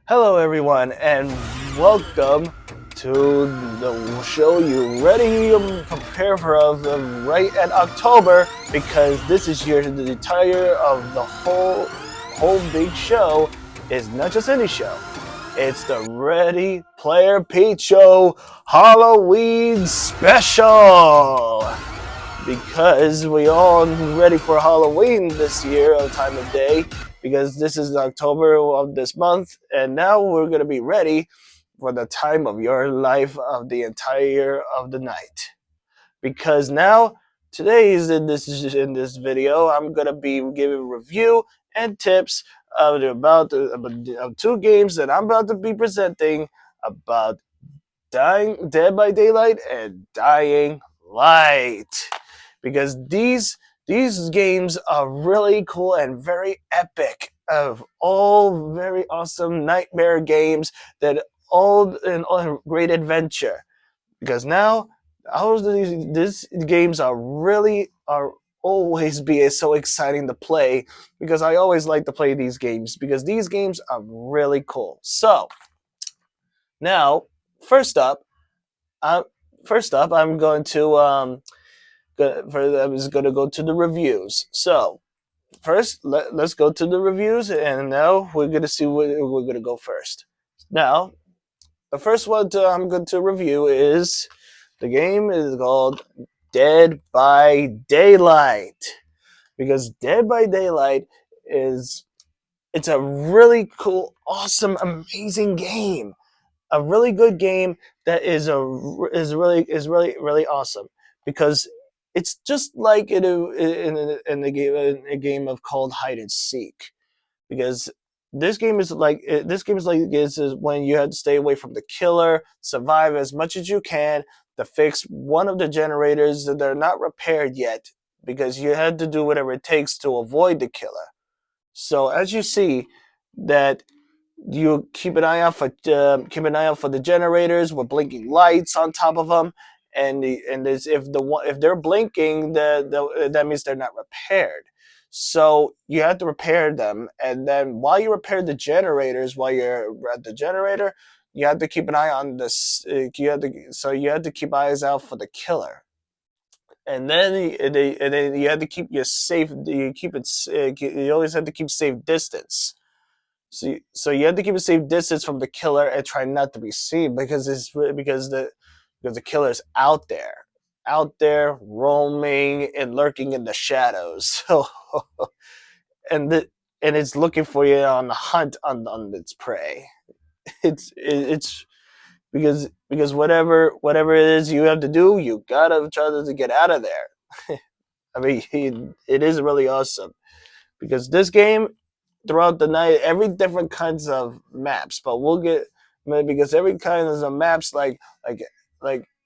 Hello, everyone, and welcome to the show you ready prepare for right at October because this is your the entire of the whole big show is not just any show. It's the Ready Player Pete Show Halloween Special because we all ready for Halloween this year, a time of day, because this is October of this month, and now we're gonna be ready for the time of your life of the entire of the night. Because now today is in this video, I'm gonna be giving a review and tips about two games that I'm about to be presenting about Dying Dead by Daylight and Dying Light because these games are really cool and very epic of all very awesome nightmare games that all great adventure because now all these games are always be so exciting to play because I always like to play these games because these games are really cool. So now first up uh, I'm going to I'm just going to go to the reviews. So first, let's go to the reviews, and now we're going to see where we're going to go first. Now, the first one I'm going to review is the game is called Dead by Daylight because Dead by Daylight is it's a really cool, awesome, amazing game. A really good game that is really awesome because it's just like in a game of called hide and seek because this game is like this is when you have to stay away from the killer, survive as much as you can to fix one of the generators that are not repaired yet because you had to do whatever it takes to avoid the killer. So as you see that you keep an eye out for the generators with blinking lights on top of them, and if they're blinking, that means they're not repaired. So you have to repair them, and then while you repair the generators, while you're at the generator, you have to keep an eye on this. You have to keep eyes out for the killer, and then you have to keep your safe. You always have to keep safe distance so you have to keep a safe distance from the killer and try not to be seen because the killer's out there roaming and lurking in the shadows. So and the, and it's looking for you on the hunt on its prey. It's because whatever it is you have to do, you gotta try to get out of there. I mean, it is really awesome because this game throughout the night every different kinds of maps, but we'll get because every kind of maps like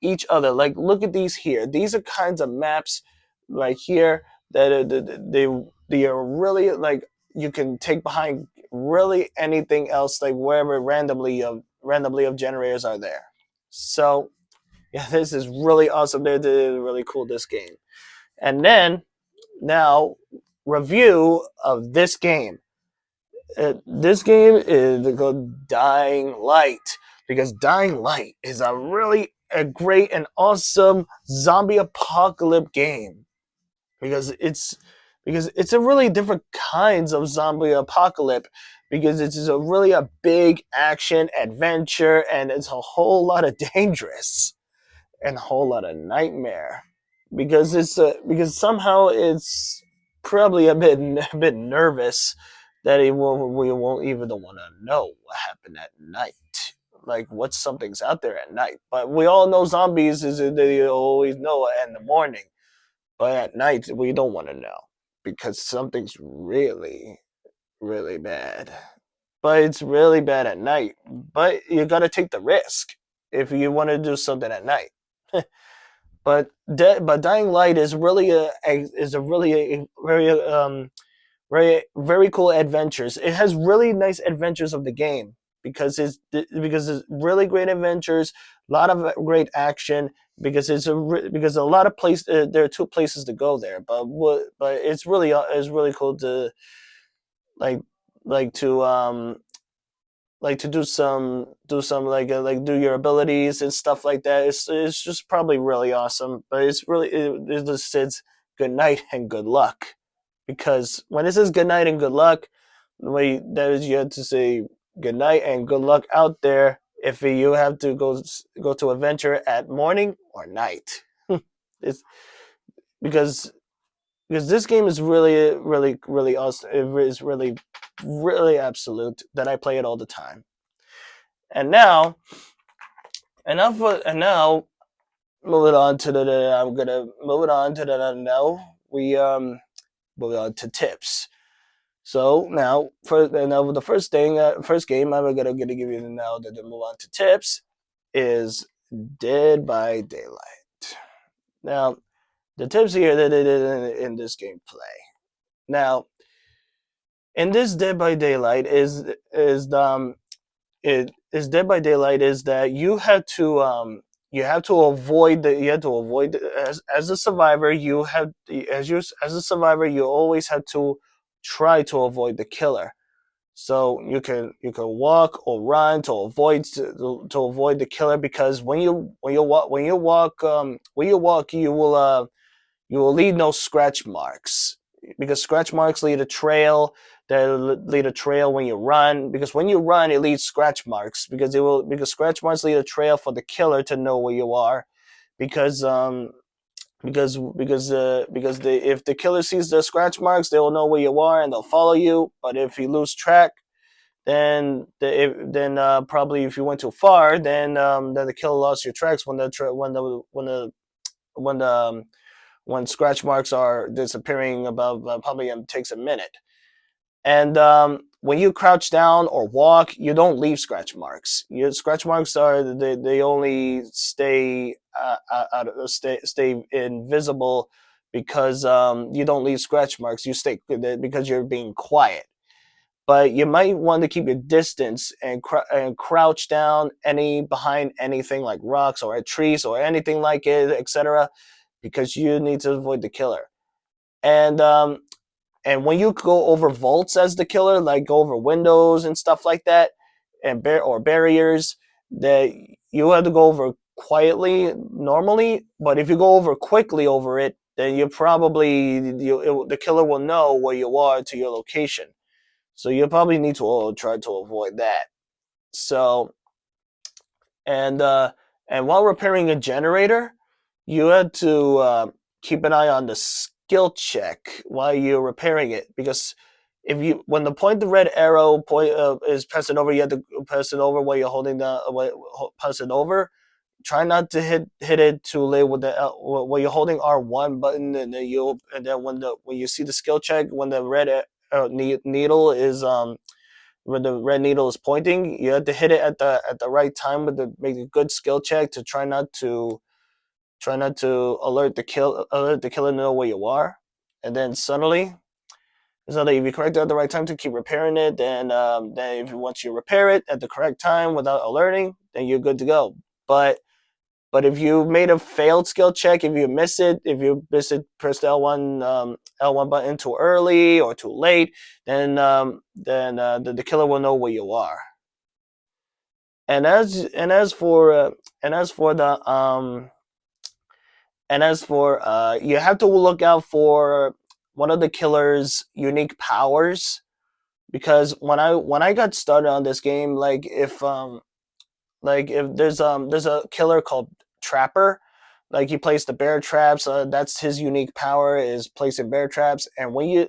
each other. Like look at these here. These are kinds of maps right here that they are really like you can take behind really anything else like wherever randomly of generators are there. So yeah, this is really awesome. They're really cool this game. And then now review of this game. This game is called Dying Light because Dying Light is a great and awesome zombie apocalypse game because it's a really different kinds of zombie apocalypse because it's a really a big action adventure and it's a whole lot of dangerous and a whole lot of nightmare because somehow it's probably a bit nervous that we won't even want to know what happened at night. Like what something's out there at night, but we all know zombies is they always know in the morning, but at night we don't want to know because something's really bad. But it's really bad at night. But you gotta take the risk if you want to do something at night. But Dying Light is really a very cool adventures. It has really nice adventures of the game because it's really great adventures, a lot of great action because a lot of place there are two places to go there, but it's really cool to like to like to do some like do your abilities and stuff like that. It's just probably really awesome. But it just says good night and good luck, because when it says good night and good luck, the way that is, you have to say good night and good luck out there if you have to go to adventure at morning or night. It's because this game is really awesome. It is really absolute that I play it all the time. And now, and now, moving on to I'm gonna move it on to the now we move on to tips. So now, now the first game I'm gonna give you now to move on to tips is Dead by Daylight. Now, the tips here that in this gameplay. Now, in this Dead by Daylight is Dead by Daylight is that you have to avoid as a survivor as a survivor you always have to try to avoid the killer. So you can walk or run to avoid the killer, because when you walk you will leave no scratch marks, because scratch marks lead a trail that lead a trail when you run, because when you run it leaves scratch marks, because scratch marks lead a trail for the killer to know where you are, because if the killer sees the scratch marks they will know where you are and they'll follow you. But if you lose track, then probably if you went too far, then the killer lost your tracks when scratch marks are disappearing above, probably takes a minute. And when you crouch down or walk, you don't leave scratch marks. Your scratch marks they only stay invisible, because you don't leave scratch marks. You stay because you're being quiet. But you might want to keep your distance and crouch down behind anything like rocks or trees or anything like it, etc., because you need to avoid the killer. And and when you go over vaults as the killer, like go over windows and stuff like that, and or barriers, that you have to go over quietly normally. But if you go over quickly over it, then the killer will know where you are to your location. So you probably need to try to avoid that. So and and while repairing a generator, you had to keep an eye on the skill check while you're repairing it, because if you when the red arrow is pressing over, you have to press it over while you're holding press it over. Try not to hit it too late with while you're holding R1 button, and then when you see the skill check, when the red needle is when the red needle is pointing, you have to hit it at the right time with make a good skill check to try not to alert the killer to know where you are. And then suddenly, so that if you correct it at the right time to keep repairing it, then if once you repair it at the correct time without alerting, then you're good to go. But if you made a failed skill check, if you miss it, press the L1 button too early or too late, then the killer will know where you are. And as for the you have to look out for one of the killer's unique powers, because when I got started on this game, like if there's a killer called Trapper, like he plays the bear traps. That's his unique power, is placing bear traps. And when you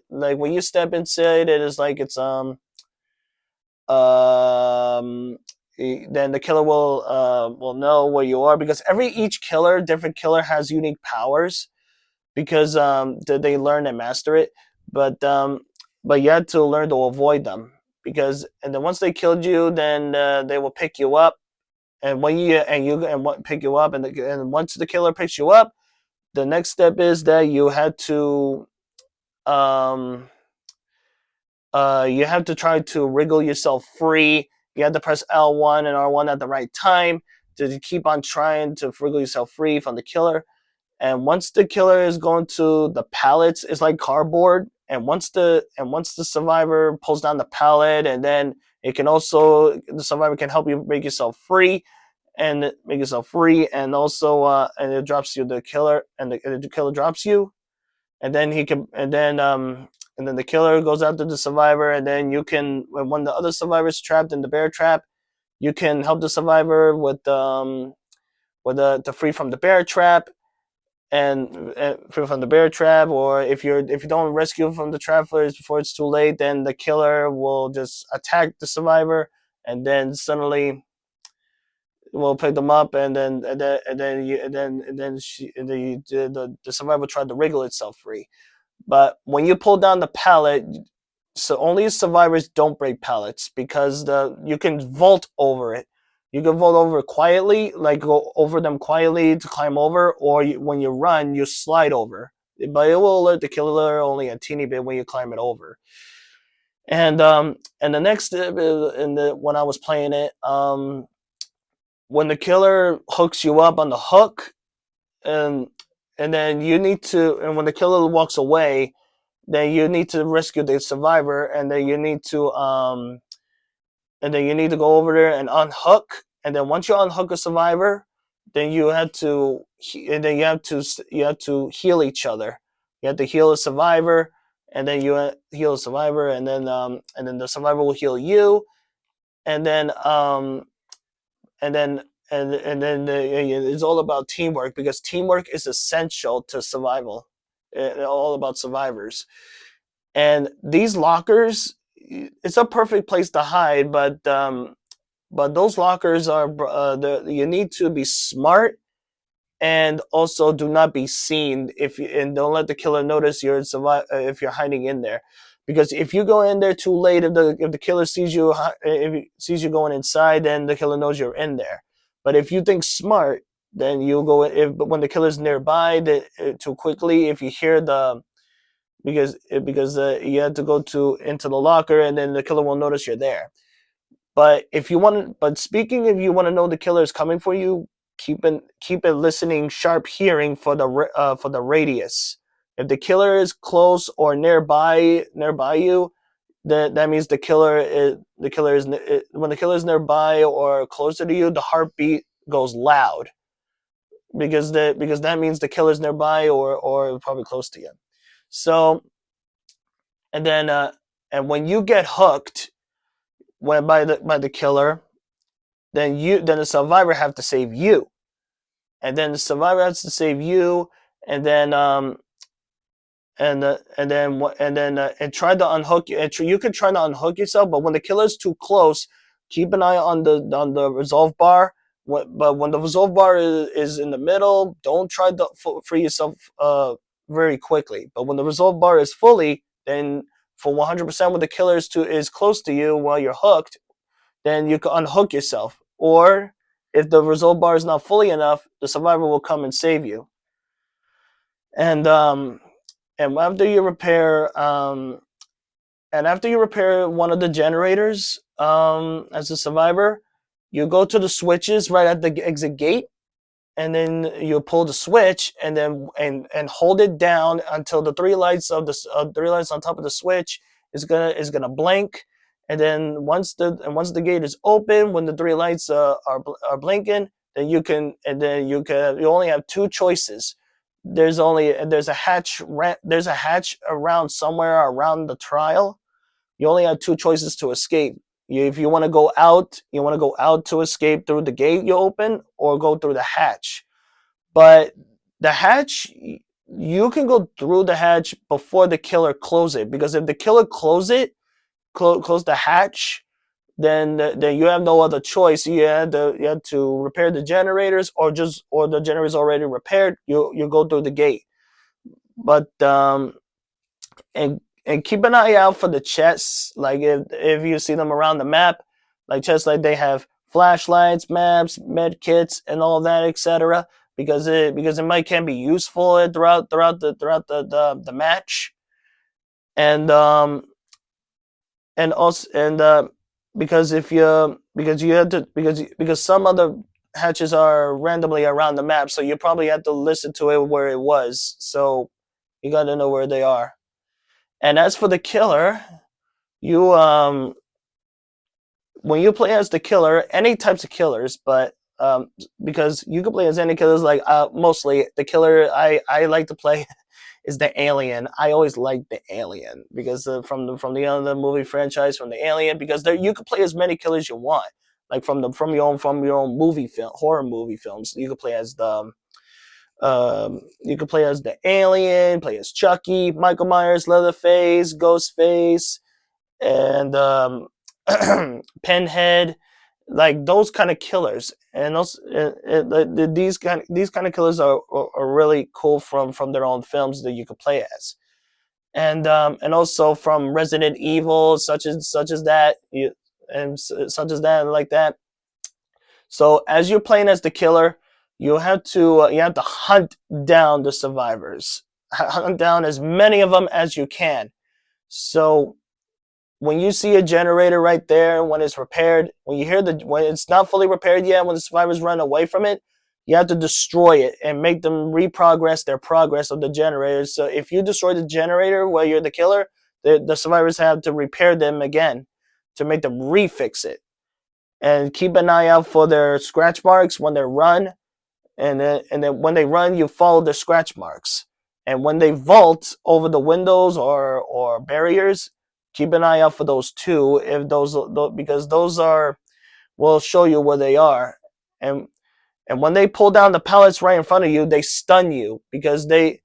step inside it, is like it's um then the killer will know where you are, because each different killer has unique powers, because they learn and master it. But you have to learn to avoid them, because and then once they killed you, then they will pick you up. And when pick you up, and once the killer picks you up, the next step is that um you have to try to wriggle yourself free. You have to press L1 and R1 at the right time to keep on trying to wriggle yourself free from the killer. And once the killer is going to the pallets, it's like cardboard. And once the survivor pulls down the pallet, and then It can also, the survivor can help you make yourself free, and also and it drops you the killer, and the killer drops you, and then he can, and then the killer goes after the survivor, and then you can, when the other survivor's trapped in the bear trap, you can help the survivor with the free from the bear trap, and free from the bear trap. Or if you don't rescue from the trap first before it's too late, then the killer will just attack the survivor, and then suddenly will pick them up, the survivor tried to wriggle itself free. But when you pull down the pallet, so only survivors don't break pallets, because you can vault over it. You can vault over it quietly, like go over them quietly to climb over, or when you run, you slide over. But it will alert the killer only a teeny bit when you climb it over. And the next in the when I was playing it, when the killer hooks you up on the hook, and then you need to, and when the killer walks away, then you need to rescue the survivor, and then you need to go over there and unhook, and then once you unhook a survivor, then you have to and then you have to heal each other. You have to heal a survivor, and then you heal a survivor, and then the survivor will heal you, and then and then it's all about teamwork, because teamwork is essential to survival. All about survivors. And these lockers, it's a perfect place to hide, but those lockers are you need to be smart, and also do not be seen, and don't let the killer notice if you're hiding in there, because if you go in there too late, if the killer sees you, if he sees you going inside, then the killer knows you're in there. But if you think smart, then you'll go in, but when the killer's nearby, too quickly, if you hear the because you have to go to into the locker, and then the killer will notice you're there. But speaking, if you want to know the killer is coming for you, keep it listening, sharp hearing for the radius. If the killer is close or nearby you, that means when the killer is nearby or closer to you, the heartbeat goes loud, because that means the killer's nearby or probably close to you. So, and then and when you get hooked, by the killer, then the survivor have to save you, and then the survivor has to save you, and then and try to unhook you. You can try to unhook yourself, but when the killer's too close, keep an eye on the resolve bar. But when the resolve bar is in the middle, don't try to free yourself very quickly. But when the resolve bar is fully, then for 100% when the killer is close to you while you're hooked, then you can unhook yourself. Or if the resolve bar is not fully enough, the survivor will come and save you. And and after you repair one of the generators, as a survivor, you go to the switches right at the exit gate, and then you pull the switch, and then and hold it down until the three lights on top of the switch is gonna blink. And then once the gate is open, when the three lights are blinking, then you only have two choices. There's a hatch around somewhere around the trial. You only have two choices to escape. If you want to go out, to escape through the gate you open, or go through the hatch. But the hatch, you can go through the hatch before the killer close it, because if the killer close the hatch, then you have no other choice. You had to repair the generators, or the generators already repaired. You go through the gate. But and keep an eye out for the chests. Like if you see them around the map, like chests, like they have flashlights, maps, med kits, and all that, etc. Because it might can be useful throughout the match. And and also and because if you because you have to because some other hatches are randomly around the map, so you probably have to listen to it where it was. So you got to know where they are. And as for the killer, you when you play as the killer, any types of killers, but because you can play as any killers, like mostly the killer I like to play is the alien. I always like the alien because from the other movie franchise, from the alien, because there you can play as many killers you want, like from your own movie film, horror movie films. You could play as you could play as the alien, play as Chucky, Michael Myers, Leatherface, Ghostface, and Pinhead, like those kind of killers. And these kind of killers are really cool from their own films that you could play as, and also from Resident Evil, such as that, such as that, like that. So as you're playing as the killer, you have to hunt down the survivors, hunt down as many of them as you can. So when you see a generator right there, when it's repaired, when it's not fully repaired yet, when the survivors run away from it, you have to destroy it and make them reprogress their progress of the generator. So if you destroy the generator while you're the killer, the survivors have to repair them again to make them refix it. And keep an eye out for their scratch marks when they run, and then when they run, you follow the scratch marks. And when they vault over the windows or barriers, keep an eye out for those too. If because those are will show you where they are. And when they pull down the pallets right in front of you, they stun you because they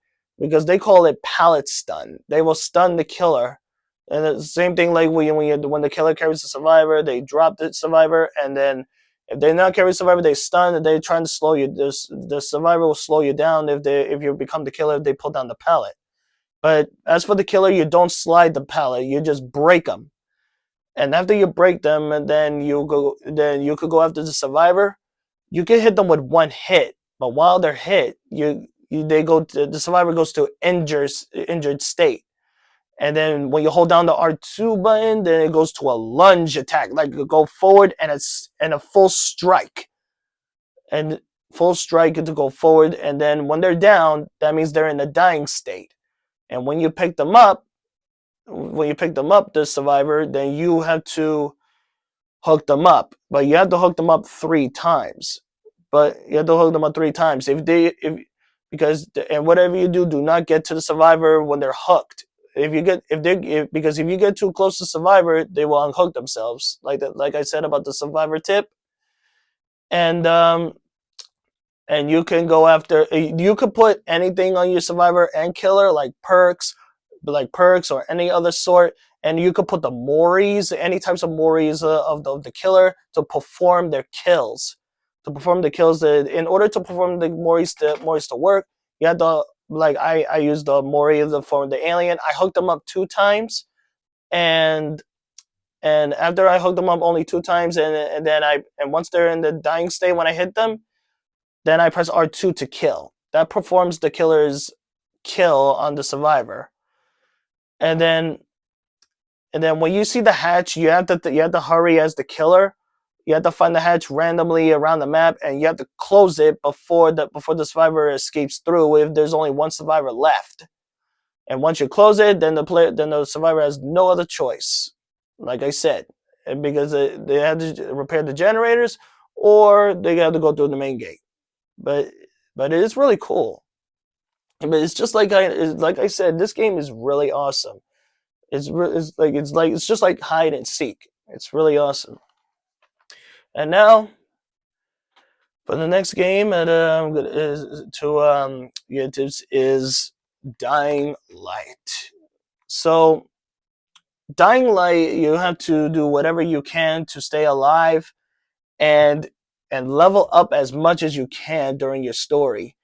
call it pallet stun. They will stun the killer. And it's the same thing like when the killer carries the survivor, they drop the survivor, and then if they not carry the survivor, they stun and they're trying to slow you. The survivor will slow you down if you become the killer. If they pull down the pallet. But as for the killer, you don't slide the pallet. You just break them. And after you break them, and then you could go after the survivor. You can hit them with one hit, but while they're hit, the survivor goes to injured state. And then when you hold down the R2 button, then it goes to a lunge attack, like you go forward and a full strike. And full strike to go forward, and then when they're down, that means they're in a dying state. And when you pick them up, the survivor, then you have to hook them up. But you have to hook them up 3 times. But you have to hook them up 3 times. And whatever you do, do not get to the survivor when they're hooked. Because if you get too close to survivor, they will unhook themselves. Like I said about the survivor tip. And you can go after, you could put anything on your survivor and killer, like perks or any other sort, and you could put the Moris, any types of Moris of the killer to perform their kills. In order to perform the Moris to work, you have to, like I used the Mori for the alien. I hooked them up 2 times, and after I hooked them up only 2 times, and once they're in the dying state, when I hit them, then I press R2 to kill. That performs the killer's kill on the survivor. And then when you see the hatch, you have to hurry as the killer. You have to find the hatch randomly around the map, and you have to close it before the survivor escapes through. If there's only one survivor left, and once you close it, then the survivor has no other choice. Like I said, because they have to repair the generators, or they have to go through the main gate. But it is really cool. But it's just like I said, this game is really awesome. It's just like hide and seek. It's really awesome. And now for the next game that I'm gonna get tips is Dying Light. So Dying Light, you have to do whatever you can to stay alive and level up as much as you can during your story,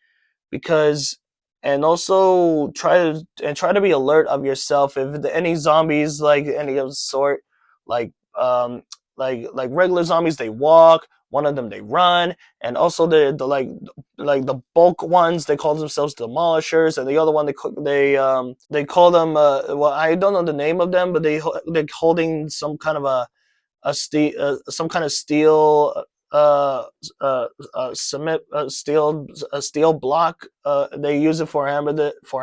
because and also try to be alert of yourself if any zombies, like any of the sort, like regular zombies, they walk, one of them they run, and also the like the bulk ones, they call themselves demolishers, and the other one they call them well, I don't know the name of them, but they're holding some kind of some kind of steel cement steel block. They use it for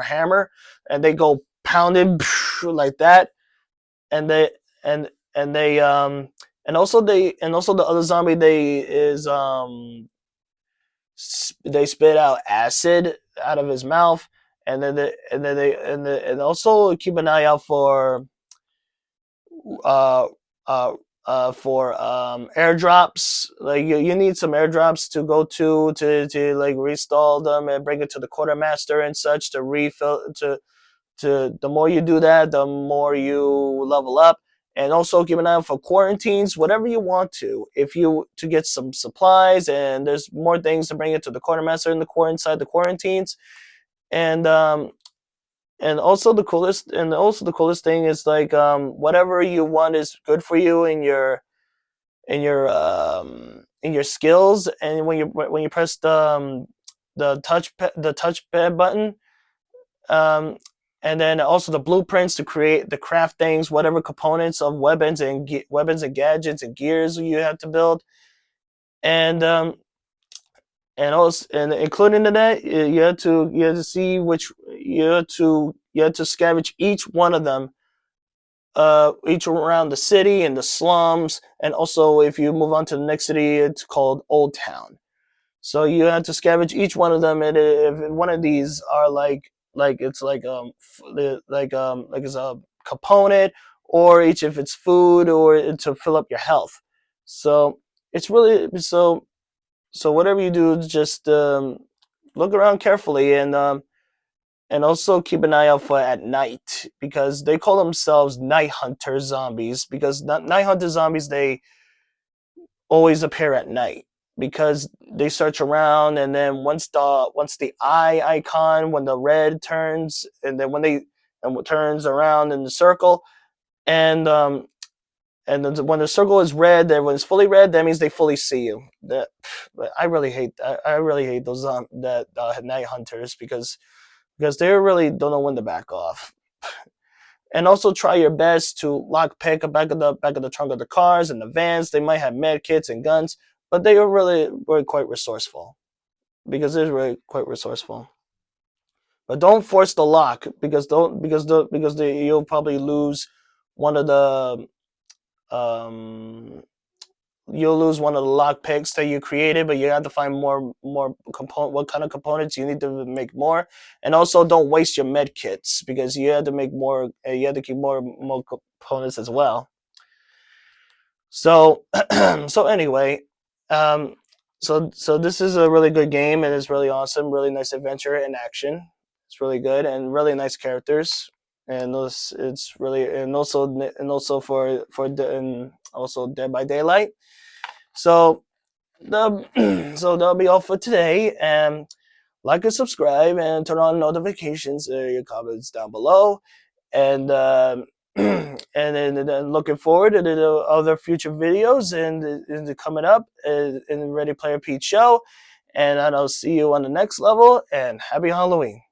hammer, and they go pounding like that, and they and they and also the other zombie they spit out acid out of his mouth, and then and also keep an eye out uh uh for airdrops. Like you need some airdrops to go to like restall them and bring it to the quartermaster and such to refill to the more you do that, the more you level up. And also keep an eye out for quarantines, whatever you want to. If you to get some supplies, and there's more things to bring it to the quartermaster in the inside the quarantines. And and also the coolest thing is like whatever you want is good for you in your skills. And when you press the touchpad button, um, and then also the blueprints to create the craft things, whatever components of weapons and gadgets and gears you have to build. And also and including in that, you have to see which you have to scavenge each one of them, each around the city and the slums. And also if you move on to the next city, it's called Old Town. So you have to scavenge each one of them, and if one of these are like it's like it's a component, or each if it's food or to fill up your health. So it's really so whatever you do, just look around carefully, and also keep an eye out for at night, because they call themselves night hunter zombies, because night hunter zombies, they always appear at night, because they search around. And then once the eye icon, when the red turns, and then when they and turns around in the circle, and when the circle is red, then when it's fully red, that means they fully see you. That I really hate those that night hunters, because they really don't know when to back off. And also try your best to lock pick a back of the trunk of the cars and the vans. They might have med kits and guns, but they are really quite resourceful, because they're really quite resourceful. But don't force the lock, you'll probably lose one of the um you'll lose one of the lock picks that you created. But you have to find more component, what kind of components you need to make more. And also don't waste your med kits, because you have to make more. You have to keep more components as well. So so anyway, um, so this is a really good game, and it's really awesome, really nice adventure and action. It's really good and really nice characters. And those it's really and also and also Dead by Daylight. So so that'll be all for today. And like and subscribe and turn on notifications. Your comments down below. And then looking forward to the other future videos and the coming up in the Ready Player Pete show. And I'll see you on the next level. And happy Halloween.